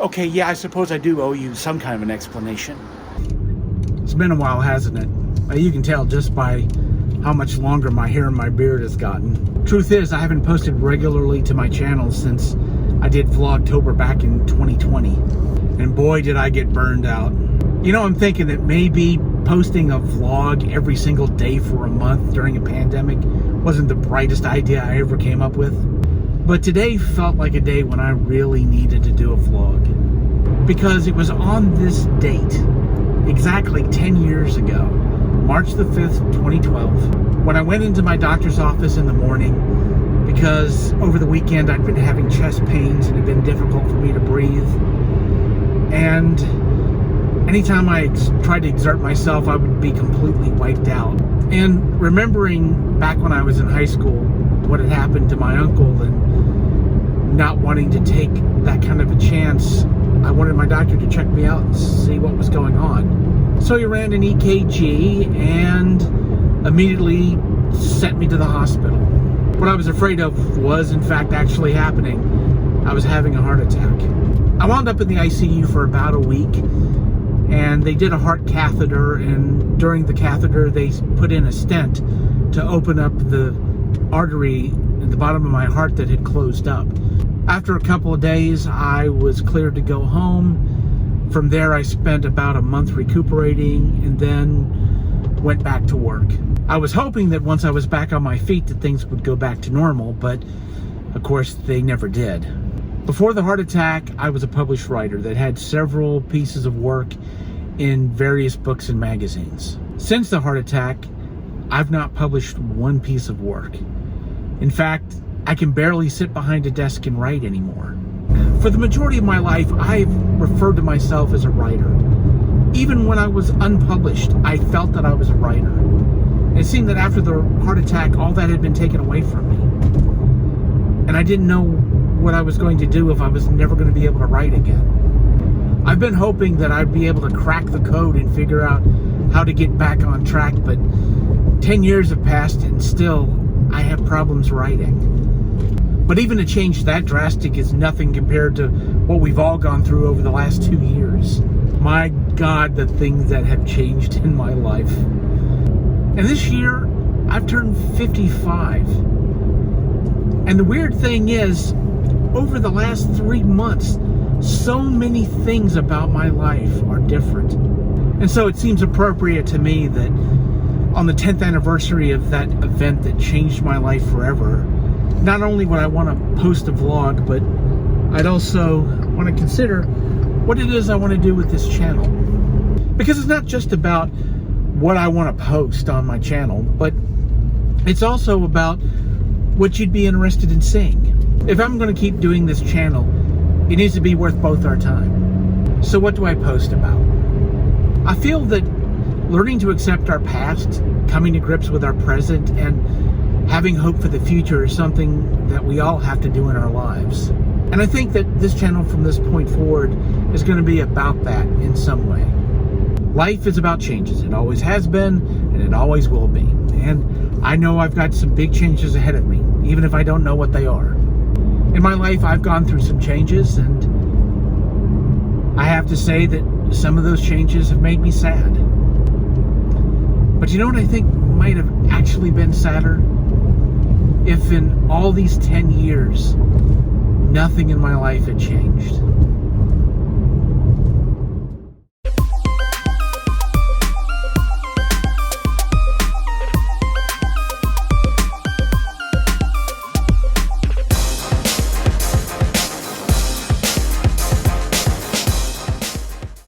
Okay, yeah, I suppose I do owe you some kind of an explanation. It's been a while, hasn't it? You can tell just by how much longer my hair and my beard has gotten. Truth is, I haven't posted regularly to my channel since I did Vlogtober back in 2020. And boy, did I get burned out. You know, I'm thinking that maybe posting a vlog every single day for a month during a pandemic wasn't the brightest idea I ever came up with. But today felt like a day when I really needed to do a vlog. Because it was on this date, exactly 10 years ago, March the 5th, 2012, when I went into my doctor's office in the morning because over the weekend I'd been having chest pains and it had been difficult for me to breathe. And anytime I tried to exert myself, I would be completely wiped out. And remembering back when I was in high school, what had happened to my uncle and not wanting to take that kind of a chance, I wanted my doctor to check me out and see what was going on. So he ran an EKG and immediately sent me to the hospital. What I was afraid of was in fact actually happening. I was having a heart attack. I wound up in the ICU for about a week, and they did a heart catheter, and during the catheter they put in a stent to open up the artery at the bottom of my heart that had closed up. After a couple of days, I was cleared to go home. From there, I spent about a month recuperating and then went back to work. I was hoping that once I was back on my feet that things would go back to normal, but of course they never did. Before the heart attack, I was a published writer that had several pieces of work in various books and magazines. Since the heart attack, I've not published one piece of work. In fact, I can barely sit behind a desk and write anymore. For the majority of my life, I've referred to myself as a writer. Even when I was unpublished, I felt that I was a writer. It seemed that after the heart attack, all that had been taken away from me. And I didn't know what I was going to do if I was never going to be able to write again. I've been hoping that I'd be able to crack the code and figure out how to get back on track, but 10 years have passed and still I have problems writing. But even a change that drastic is nothing compared to what we've all gone through over the last 2 years. My God, the things that have changed in my life. And this year, I've turned 55. And the weird thing is, over the last 3 months, so many things about my life are different. And so it seems appropriate to me that on the 10th anniversary of that event that changed my life forever, not only would I want to post a vlog, but I'd also want to consider what it is I want to do with this channel. Because it's not just about what I want to post on my channel, but it's also about what you'd be interested in seeing. If I'm going to keep doing this channel, it needs to be worth both our time. So what do I post about? I feel that learning to accept our past, coming to grips with our present, and having hope for the future is something that we all have to do in our lives. And I think that this channel from this point forward is going to be about that in some way. Life is about changes. It always has been, and it always will be. And I know I've got some big changes ahead of me, even if I don't know what they are. In my life, I've gone through some changes, and I have to say that some of those changes have made me sad. But you know what I think might have actually been sadder? If in all these 10 years, nothing in my life had changed.